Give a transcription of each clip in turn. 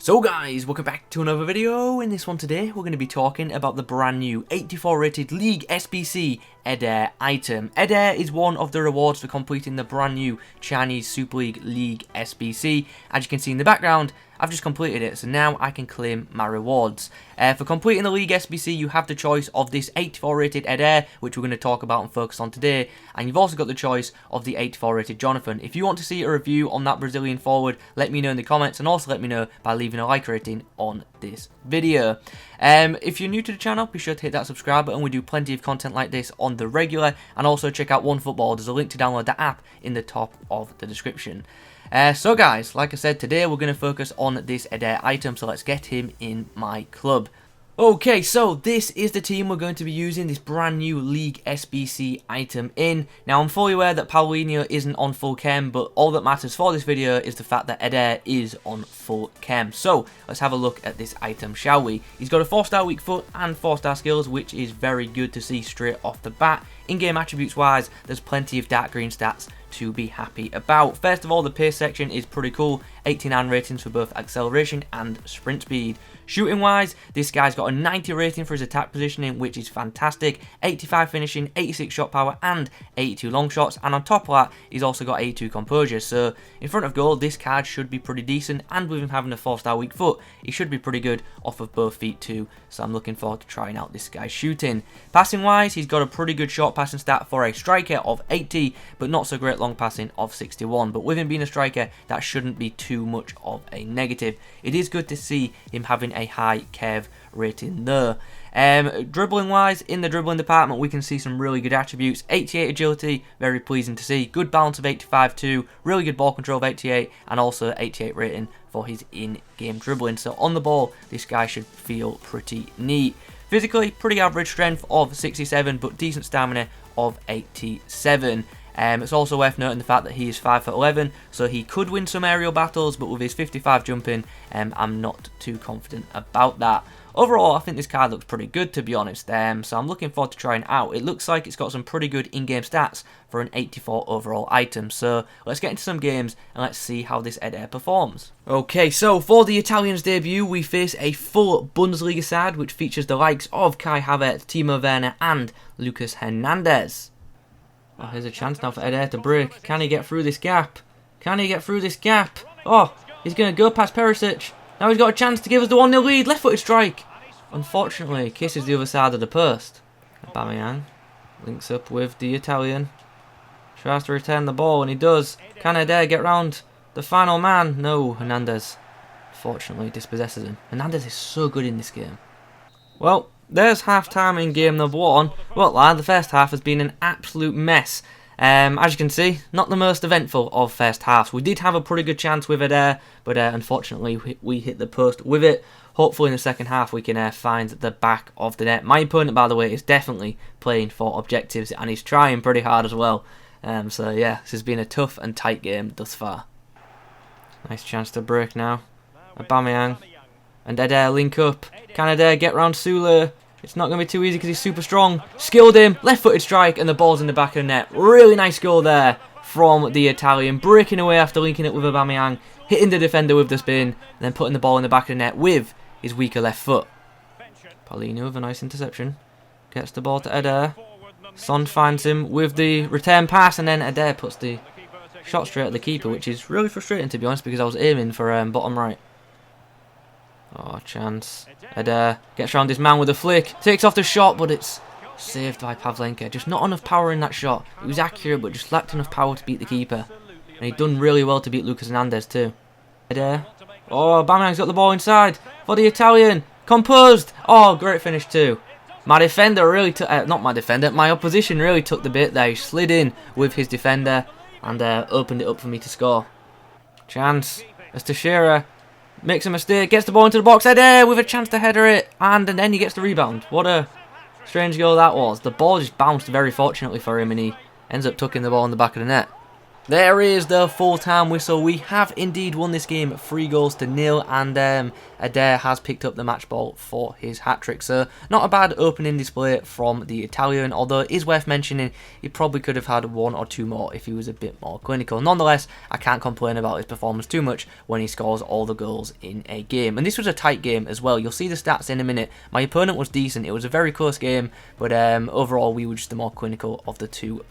So guys, welcome back to another video. In this one today, we're going to be talking about the brand new 84 rated League SBC Eder item. Eder is one of the rewards for completing the brand new Chinese Super League SBC. As you can see in the background, I've just completed it, so now I can claim my rewards. For completing the League SBC, you have the choice of this 84 rated Eder, which we're going to talk about and focus on today, and you've also got the choice of the 84 rated Jonathan. If you want to see a review on that Brazilian forward, let me know in the comments, and also let me know by leaving a like rating on this video. If you're new to the channel, be sure to hit that subscribe button. We do plenty of content like this on the regular, and also check out OneFootball. There's a link to download the app in the top of the description. So guys, like I said, today we're going to focus on this Eder item, so let's get him in my club. Okay, so this is the team we're going to be using this brand new League SBC item in. Now, I'm fully aware that Paulinho isn't on full chem, but all that matters for this video is the fact that Eder is on full chem. So, let's have a look at this item, shall we? He's got a 4-star weak foot and 4-star skills, which is very good to see straight off the bat. In-game attributes wise, there's plenty of dark green stats to be happy about. First of all, the pace section is pretty cool. 89 ratings for both acceleration and sprint speed. Shooting wise, this guy's got a 90 rating for his attack positioning, which is fantastic. 85 finishing, 86 shot power and 82 long shots, and on top of that, he's also got 82 composure. So in front of goal, this card should be pretty decent, and with him having a 4-star weak foot, he should be pretty good off of both feet too. So I'm looking forward to trying out this guy's shooting. Passing wise, he's got a pretty good short passing stat for a striker of 80, but not so great long passing of 61. But with him being a striker, that shouldn't be too much of a negative. It is good to see him having a high Kev rating there. Dribbling wise, in the dribbling department, we can see some really good attributes. 88 agility, very pleasing to see. Good balance of 85 too. Really good ball control of 88, and also 88 rating for his in-game dribbling. So on the ball, this guy should feel pretty neat. Physically, pretty average strength of 67, but decent stamina of 87. It's also worth noting the fact that he is 5'11", so he could win some aerial battles, but with his 55 jumping, I'm not too confident about that. Overall, I think this card looks pretty good, to be honest, so I'm looking forward to trying it out. It looks like it's got some pretty good in-game stats for an 84 overall item, so let's get into some games and let's see how this Eder performs. Okay, so for the Italians' debut, we face a full Bundesliga side, which features the likes of Kai Havertz, Timo Werner and Lucas Hernandez. Oh, here's a chance now for Eder to break. Can he get through this gap? Can he get through this gap? Oh, he's going to go past Perisic. Now he's got a chance to give us the 1-0 lead. Left-footed strike. Unfortunately, kisses the other side of the post. Aubameyang links up with the Italian. Tries to return the ball, and he does. Can Eder get round the final man? No, Hernandez. Fortunately, dispossesses him. Hernandez is so good in this game. Well, there's half-time in game number 1. Well, the first half has been an absolute mess. As you can see, not the most eventful of first halves. We did have a pretty good chance with it there, but unfortunately we hit the post with it. Hopefully in the second half we can find the back of the net. My opponent, by the way, is definitely playing for objectives, and he's trying pretty hard as well. So yeah, this has been a tough and tight game thus far. Nice chance to break now. Aubameyang and Eder link up. Can Eder get round Sule? It's not going to be too easy because he's super strong. Skilled him, left-footed strike, and the ball's in the back of the net. Really nice goal there from the Italian. Breaking away after linking it with Aubameyang, hitting the defender with the spin, and then putting the ball in the back of the net with his weaker left foot. Paulinho with a nice interception. Gets the ball to Eder. Son finds him with the return pass, and then Eder puts the shot straight at the keeper, which is really frustrating, to be honest, because I was aiming for bottom right. Oh, chance. Eder gets around his man with a flick. Takes off the shot, but it's saved by Pavlenka. Just not enough power in that shot. It was accurate, but just lacked enough power to beat the keeper. And he'd done really well to beat Lucas Hernandez too. Eder. Oh, Aubameyang's got the ball inside for the Italian. Composed. Oh, great finish too. My defender really took... not my defender. My opposition really took the bit there. He slid in with his defender and opened it up for me to score. Chance. As Teixeira makes a mistake, gets the ball into the box. Eder with a chance to header it, and then he gets the rebound. What a strange goal that was. The ball just bounced very fortunately for him, and he ends up tucking the ball in the back of the net. There is the full-time whistle. We have indeed won this game 3-0, and Éder has picked up the match ball for his hat-trick. So, not a bad opening display from the Italian, although it is worth mentioning he probably could have had 1 or 2 more if he was a bit more clinical. Nonetheless, I can't complain about his performance too much when he scores all the goals in a game. And this was a tight game as well. You'll see the stats in a minute. My opponent was decent. It was a very close game, but overall we were just the more clinical of the two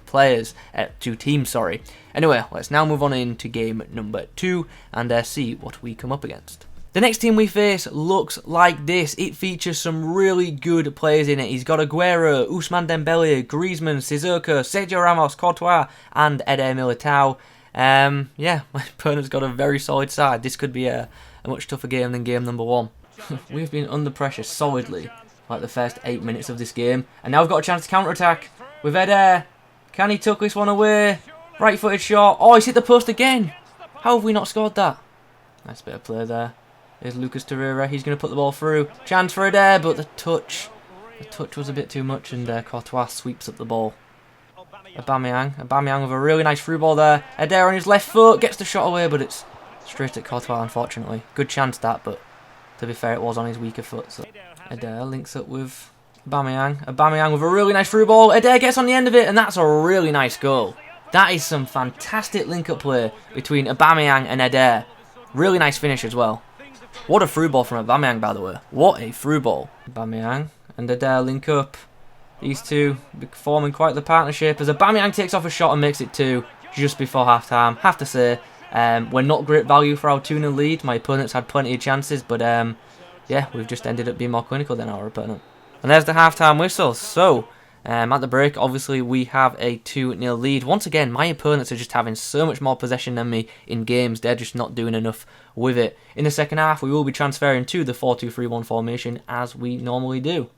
teams, sorry. Anyway, let's now move on into game number 2 and see what we come up against. The next team we face looks like this. It features some really good players in it. He's got Aguero, Ousmane Dembele, Griezmann, Sissoko, Sergio Ramos, Courtois, and Eder Militao. Yeah, my opponent's got a very solid side. This could be a much tougher game than game number 1. We've been under pressure solidly, like the first 8 minutes of this game. And now we've got a chance to counter-attack with Éder. Can he tuck this one away? Right-footed shot. Oh, he's hit the post again. How have we not scored that? Nice bit of play there. Here's Lucas Torreira. He's going to put the ball through. Chance for Éder, but the touch was a bit too much, and Courtois sweeps up the ball. Aubameyang with a really nice through ball there. Éder on his left foot gets the shot away, but it's straight at Courtois, unfortunately. Good chance that, but to be fair, it was on his weaker foot. So Éder links up with Aubameyang. Aubameyang with a really nice through ball. Éder gets on the end of it, and that's a really nice goal. That is some fantastic link-up play between Aubameyang and Éder. Really nice finish as well. What a through ball from Aubameyang, by the way. What a through ball. Aubameyang and Éder link up. These two forming quite the partnership as Aubameyang takes off a shot and makes it 2 just before half-time. Have to say, we're not great value for our 2-0 lead. My opponent's had plenty of chances, but yeah, we've just ended up being more clinical than our opponent. And there's the half-time whistle. So, at the break, obviously, we have a 2-0 lead. Once again, my opponents are just having so much more possession than me in games. They're just not doing enough with it. In the second half, we will be transferring to the 4-2-3-1 formation as we normally do.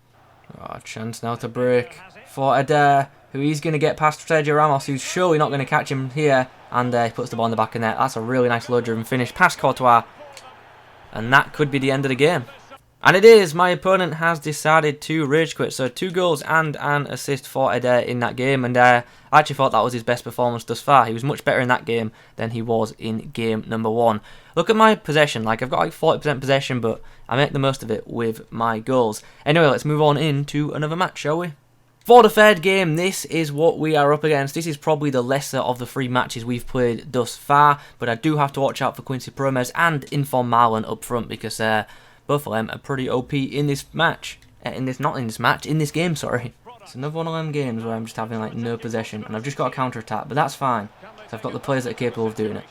Oh, chance now to break for Éder, who he's going to get past Sergio Ramos, who's surely not going to catch him here. And he puts the ball in the back of the net. That's a really nice low-driven finish past Courtois. And that could be the end of the game. And it is. My opponent has decided to rage quit. So 2 goals and an assist for Éder in that game. And I actually thought that was his best performance thus far. He was much better in that game than he was in game number 1. Look at my possession. Like, I've got like 40% possession, but I make the most of it with my goals. Anyway, let's move on into another match, shall we? For the third game, this is what we are up against. This is probably the lesser of the 3 matches we've played thus far. But I do have to watch out for Quincy Promes and Inform Marlon up front because both of them are pretty OP in this match. In this game, sorry. It's another one of them games where I'm just having like no possession and I've just got a counter-attack, but that's fine. So I've got the players that are capable of doing it.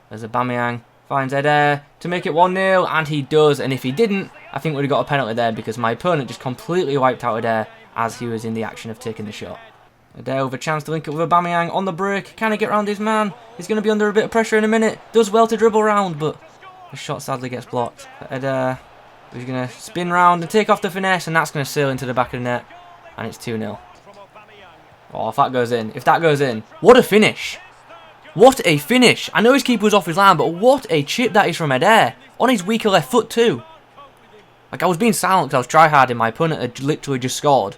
There's Aubameyang, finds Éder to make it 1-0, and he does. And if he didn't, I think we'd have got a penalty there because my opponent just completely wiped out Éder as he was in the action of taking the shot. Éder with a chance to link up with Aubameyang on the break. Can he get around his man? He's going to be under a bit of pressure in a minute. Does well to dribble round, but the shot sadly gets blocked. Éder, who's going to spin round and take off the finesse, and that's going to sail into the back of the net, and it's 2-0. Oh, if that goes in, what a finish! What a finish! I know his keeper was off his line, but what a chip that is from Éder, on his weaker left foot too. Like, I was being silent because I was try-harding, my opponent had literally just scored.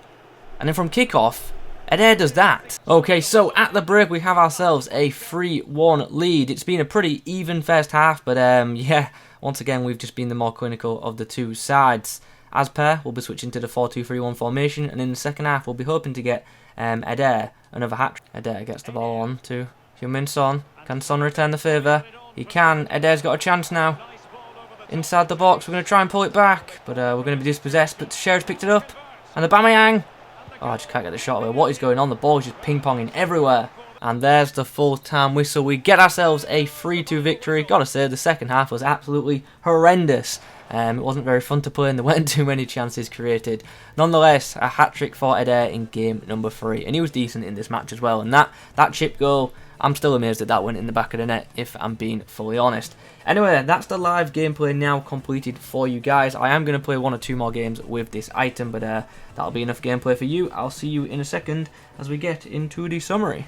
And then from kick-off, Éder does that. Okay, so at the break, we have ourselves a 3-1 lead. It's been a pretty even first half, but yeah, once again, we've just been the more clinical of the two sides. As per, we'll be switching to the 4-2-3-1 formation, and in the second half, we'll be hoping to get Éder another hat-trick. Éder gets the ball on to Heung-min Son. Can Son return the favour? He can. Éder's got a chance now. Inside the box, we're going to try and pull it back, but we're going to be dispossessed, but Sherr's picked it up. And Aubameyang. Oh, I just can't get the shot away. What is going on? The ball is just ping-ponging everywhere. And there's the full-time whistle. We get ourselves a 3-2 victory. Gotta say, the second half was absolutely horrendous. It wasn't very fun to play and there weren't too many chances created. Nonetheless, a hat-trick for Éder in game number 3. And he was decent in this match as well. And that chip goal, I'm still amazed that went in the back of the net, if I'm being fully honest. Anyway, that's the live gameplay now completed for you guys. I am going to play 1 or 2 more games with this item, but that'll be enough gameplay for you. I'll see you in a second as we get into the summary.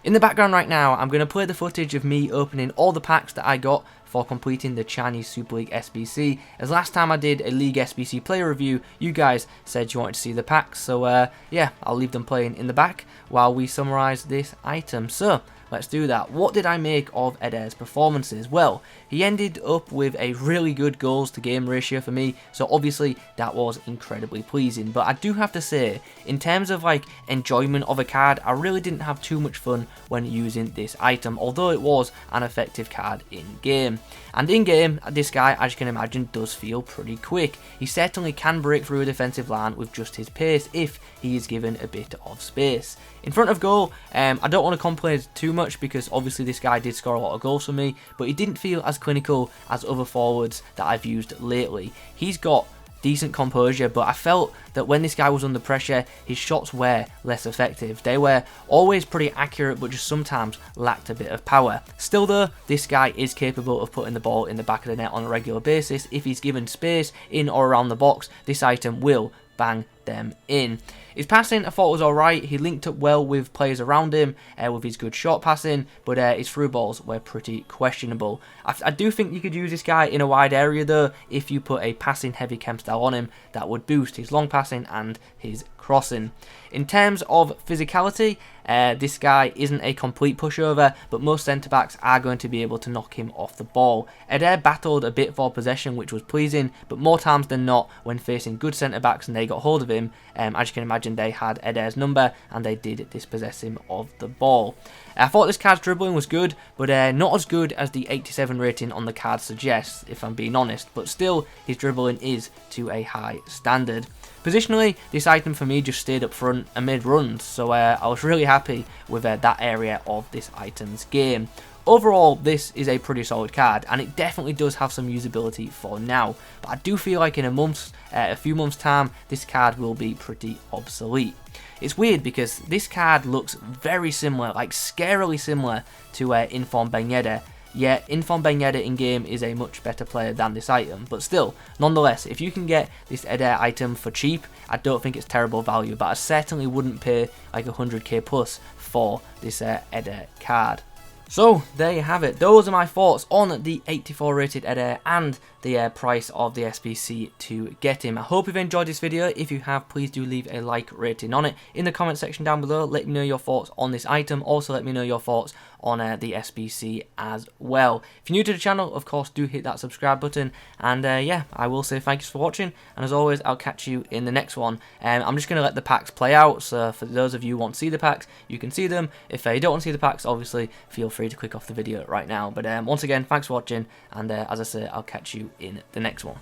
In the background right now, I'm going to play the footage of me opening all the packs that I got for completing the Chinese Super League SBC. As last time I did a League SBC player review, you guys said you wanted to see the packs. So yeah, I'll leave them playing in the back while we summarise this item. So let's do that. What did I make of Éder's performances? Well, he ended up with a really good goals to game ratio for me, so obviously that was incredibly pleasing. But I do have to say, in terms of like enjoyment of a card, I really didn't have too much fun when using this item, although it was an effective card in game. And in game, this guy, as you can imagine, does feel pretty quick. He certainly can break through a defensive line with just his pace if he is given a bit of space. In front of goal, I don't want to complain too much because obviously this guy did score a lot of goals for me, but he didn't feel as clinical as other forwards that I've used lately. He's got decent composure, but I felt that when this guy was under pressure, his shots were less effective. They were always pretty accurate, but just sometimes lacked a bit of power. Still though, this guy is capable of putting the ball in the back of the net on a regular basis. If he's given space in or around the box, this item will bang them in. His passing I thought was alright. He linked up well with players around him with his good short passing, but his through balls were pretty questionable. I do think you could use this guy in a wide area though. If you put a passing heavy chem style on him, that would boost his long passing and his crossing. In terms of physicality, this guy isn't a complete pushover, but most centre-backs are going to be able to knock him off the ball. Éder battled a bit for possession, which was pleasing, but more times than not, when facing good centre-backs and they got hold of him, as you can imagine, they had Éder's number and they did dispossess him of the ball. I thought this card's dribbling was good, but not as good as the 87 rating on the card suggests, if I'm being honest, but still, his dribbling is to a high standard. Positionally, this item for me just stayed up front and made runs, so I was really happy with that area of this item's game. Overall, this is a pretty solid card, and it definitely does have some usability for now, but I do feel like in a few months time, this card will be pretty obsolete. It's weird because this card looks very similar, like scarily similar to Inform Ben Yedder, yet Inform Ben Yedder in game is a much better player than this item, but still, nonetheless, if you can get this Éder item for cheap, I don't think it's terrible value, but I certainly wouldn't pay like 100k plus for this Éder card. So, there you have it. Those are my thoughts on the 84 rated Éder and the price of the SBC to get him. I hope you've enjoyed this video. If you have, please do leave a like rating on it. In the comment section down below, let me know your thoughts on this item. Also, let me know your thoughts on the SBC as well. If you're new to the channel, of course, do hit that subscribe button. And yeah, I will say thanks for watching. And as always, I'll catch you in the next one. I'm just going to let the packs play out. So for those of you who want to see the packs, you can see them. If you don't want to see the packs, obviously, feel free to click off the video right now. But once again, thanks for watching. And as I say, I'll catch you in the next one.